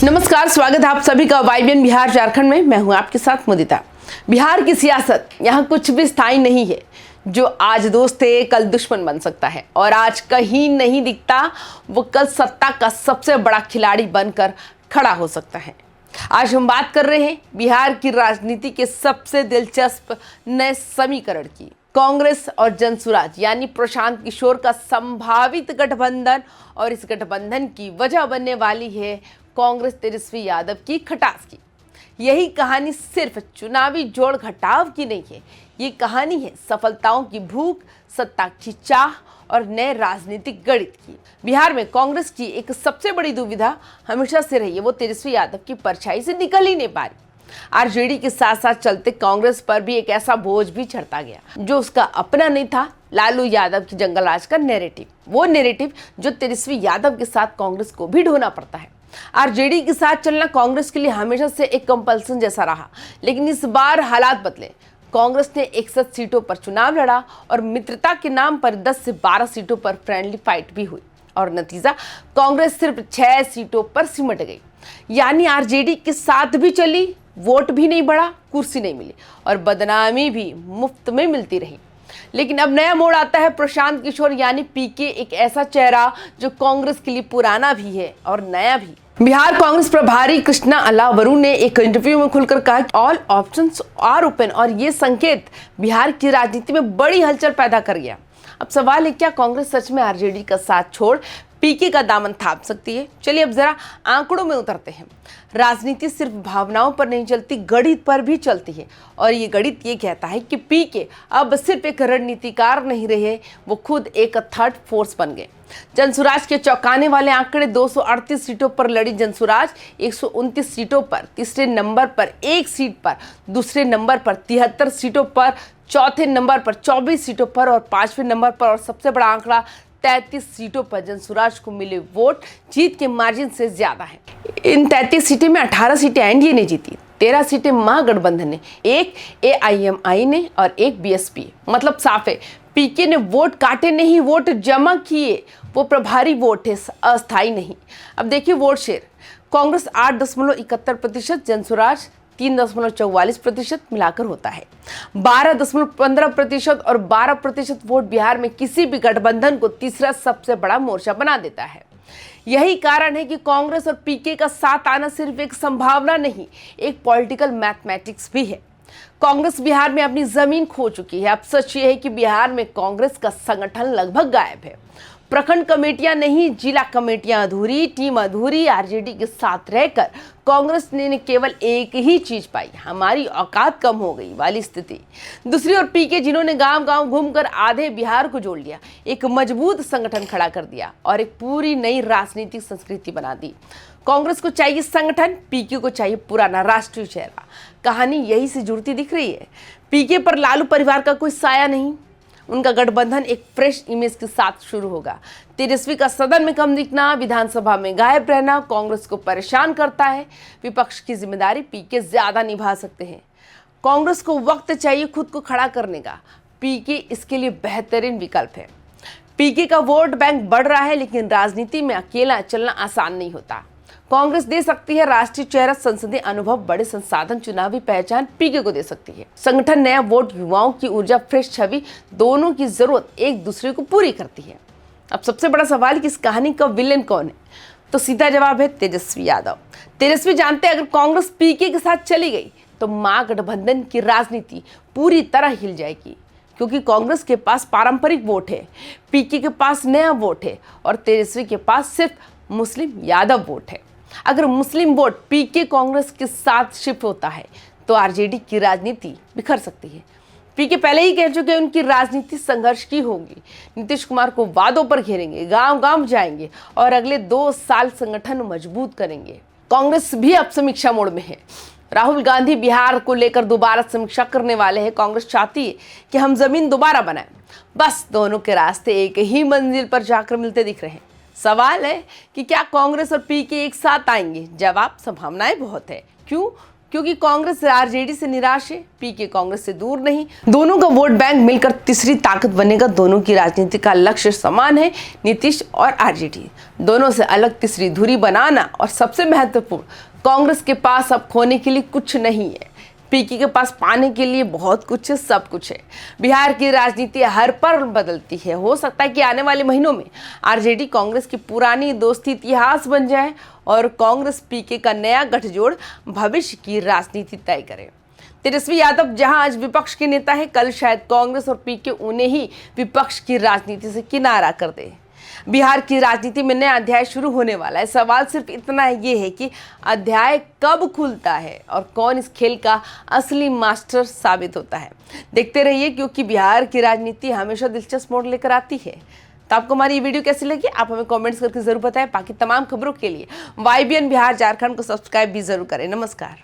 नमस्कार, स्वागत है आप सभी का वाईबीएन बिहार झारखंड में। मैं हूं आपके साथ मुदिता। बिहार की सियासत यहाँ कुछ भी स्थायी नहीं है। जो आज दोस्त है कल दुश्मन बन सकता है और आज कहीं नहीं दिखता वो कल सत्ता का सबसे बड़ा खिलाड़ी बनकर खड़ा हो सकता है। आज हम बात कर रहे हैं बिहार की राजनीति के सबसे दिलचस्प नए समीकरण की। कांग्रेस और जनसुराज यानी प्रशांत किशोर का संभावित गठबंधन, और इस गठबंधन की वजह बनने वाली है कांग्रेस तेजस्वी यादव की खटास की। यही कहानी सिर्फ चुनावी जोड़ घटाव की नहीं है, ये कहानी है सफलताओं की भूख, सत्ता की चाह और नए राजनीतिक गणित की। बिहार में कांग्रेस की एक सबसे बड़ी दुविधा हमेशा से रही है, वो तेजस्वी यादव की परछाई से निकल ही नहीं पा रही। आरजेडी के साथ साथ चलते कांग्रेस पर भी एक ऐसा बोझ भी चढ़ता गया जो उसका अपना नहीं था, लालू यादव की जंगल राज का नैरेटिव, वो नैरेटिव जो तेजस्वी यादव के साथ कांग्रेस को भी ढोना पड़ता है। आरजेडी के साथ चलना कांग्रेस के लिए हमेशा से एक कंपल्सन जैसा रहा, लेकिन इस बार हालात बदले। कांग्रेस ने 61 सीटों पर चुनाव लड़ा और मित्रता के नाम पर 10 से 12 सीटों पर फ्रेंडली फाइट भी हुई, और नतीजा कांग्रेस सिर्फ 6 सीटों पर सिमट गई। यानी आरजेडी के साथ भी चली, वोट भी नहीं बढ़ा, कुर्सी नहीं मिली और बदनामी भी मुफ्त में मिलती रही। लेकिन अब नया मोड़ आता है। प्रशांत किशोर यानी पीके एक ऐसा चेहरा जो कांग्रेस के लिए पुराना भी है और नया भी। बिहार कांग्रेस प्रभारी कृष्णा अलावरू ने एक इंटरव्यू में खुलकर कहा कि ऑल ऑप्शंस आर ओपन, और ये संकेत बिहार की राजनीति में बड़ी हलचल पैदा कर गया। अब सवाल है, क्या कांग्रेस सच में आरजेडी का साथ छोड़ पीके का दामन थाम सकती है? चलिए अब जरा आंकड़ों में उतरते हैं। राजनीति सिर्फ भावनाओं पर नहीं चलती, गणित पर भी चलती है, और ये गणित ये कहता है कि पीके अब सिर्फ एक रणनीतिकार नहीं रहे, वो खुद एक थर्ड फोर्स बन गए। जनसुराज के चौंकाने वाले आंकड़े, 238 सीटों पर लड़ी जनसुराज 129 सीटों पर तीसरे नंबर पर, 1 सीट पर दूसरे नंबर पर, 73 सीटों पर चौथे नंबर पर, 24 सीटों पर और 5वें नंबर पर, और सबसे बड़ा आंकड़ा 33 सीटों पर जनसुराज को मिले वोट जीत के मार्जिन से ज्यादा है। इन 33 सीटें में 18 सीटें एनडीए ने जीती, 13 सीटें महागठबंधन ने, एक एआईएमआई ने और एक बीएसपी। मतलब साफ है, पीके ने वोट काटे नहीं, वोट जमा किए। वो प्रभारी वोट है, अस्थायी नहीं। अब देखिए वोट शेयर, कांग्रेस 8.71%, जनसुराज 3.44% मिलाकर होता है। 12.15% और 12% वोट बिहार में किसी भी गठबंधन को तीसरा सबसे बड़ा मोर्चा बना देता है। यही कारण है कि कांग्रेस और पीके का साथ आना सिर्फ एक संभावना नहीं, एक पॉलिटिकल मैथमेटिक्स भी है। कांग्रेस बिहार में अपनी जमीन खो चुकी है। अब सच ये है कि बिहार में कांग्रेस का संगठन लगभग गायब है। प्रखंड कमेटियां नहीं, जिला कमेटियां अधूरी, टीम अधूरी। आरजेडी के साथ रहकर कांग्रेस ने केवल एक ही चीज पाई, हमारी औकात कम हो गई वाली स्थिति। दूसरी ओर पीके, जिन्होंने गांव गांव घूमकर आधे बिहार को जोड़ लिया, एक मजबूत संगठन खड़ा कर दिया और एक पूरी नई राजनीतिक संस्कृति बना दी। कांग्रेस को चाहिए संगठन, पीके को चाहिए पुराना राष्ट्रीय चेहरा। कहानी यही से जुड़ती दिख रही है। पीके पर लालू परिवार का कोई साया नहीं, उनका गठबंधन एक फ्रेश इमेज के साथ शुरू होगा। तेजस्वी का सदन में कम दिखना, विधानसभा में गायब रहना कांग्रेस को परेशान करता है। विपक्ष की जिम्मेदारी पीके ज्यादा निभा सकते हैं। कांग्रेस को वक्त चाहिए खुद को खड़ा करने का, पीके इसके लिए बेहतरीन विकल्प है। पीके का वोट बैंक बढ़ रहा है, लेकिन राजनीति में अकेला चलना आसान नहीं होता। कांग्रेस दे सकती है राष्ट्रीय चेहरा, संसदीय अनुभव, बड़े संसाधन, चुनावी पहचान पीके को दे सकती है। संगठन, नया वोट, युवाओं की ऊर्जा, फ्रेश छवि, दोनों की जरूरत एक दूसरे को पूरी करती है। अब सबसे बड़ा सवाल कि इस कहानी का विलेन कौन है, तो सीधा जवाब है तेजस्वी यादव। तेजस्वी जानते हैं अगर कांग्रेस पीके के साथ चली गई तो महागठबंधन की राजनीति पूरी तरह हिल जाएगी, क्योंकि कांग्रेस के पास पारंपरिक वोट है, पीके के पास नया वोट है और तेजस्वी के पास सिर्फ मुस्लिम यादव वोट है। अगर मुस्लिम वोट पीके कांग्रेस के साथ शिफ्ट होता है तो आरजेडी की राजनीति बिखर सकती है। पीके पहले ही कह चुके हैं उनकी राजनीति संघर्ष की होगी। नीतीश कुमार को वादों पर घेरेंगे, गांव गांव जाएंगे और अगले 2 साल संगठन मजबूत करेंगे। कांग्रेस भी अब समीक्षा मोड में है। राहुल गांधी बिहार को लेकर दोबारा समीक्षा करने वाले हैं। कांग्रेस चाहती है कि हम जमीन दोबारा बनाएं। बस दोनों के रास्ते एक ही मंजिल पर जाकर मिलते दिख रहे हैं। सवाल है कि क्या कांग्रेस और पीके एक साथ आएंगे? जवाब, संभावनाएं बहुत है। क्यों? क्योंकि कांग्रेस आरजेडी से निराश है, पीके कांग्रेस से दूर नहीं। दोनों का वोट बैंक मिलकर तीसरी ताकत बनेगा। दोनों की राजनीति का लक्ष्य समान है, नीतीश और आरजेडी। दोनों से अलग तीसरी धुरी बनाना, और सबसे महत्वपूर्ण, कांग्रेस के पास अब खोने के लिए कुछ नहीं है, पीके के पास पाने के लिए बहुत कुछ है, सब कुछ है। बिहार की राजनीति हर पल बदलती है। हो सकता है कि आने वाले महीनों में आरजेडी कांग्रेस की पुरानी दोस्ती इतिहास बन जाए और कांग्रेस पीके का नया गठजोड़ भविष्य की राजनीति तय करे। तेजस्वी यादव जहां आज विपक्ष के नेता है, कल शायद कांग्रेस और पीके उन्हें ही विपक्ष की राजनीति से किनारा कर दे। बिहार की राजनीति में नया अध्याय शुरू होने वाला है। सवाल सिर्फ इतना ये है कि अध्याय कब खुलता है और कौन इस खेल का असली मास्टर साबित होता है। देखते रहिए, क्योंकि बिहार की राजनीति हमेशा दिलचस्प मोड़ लेकर आती है। तो आपको हमारी ये वीडियो कैसी लगी, आप हमें कमेंट्स करके जरूर बताएं। बाकी तमाम खबरों के लिए YBN बिहार झारखंड को सब्सक्राइब भी जरूर करें। नमस्कार।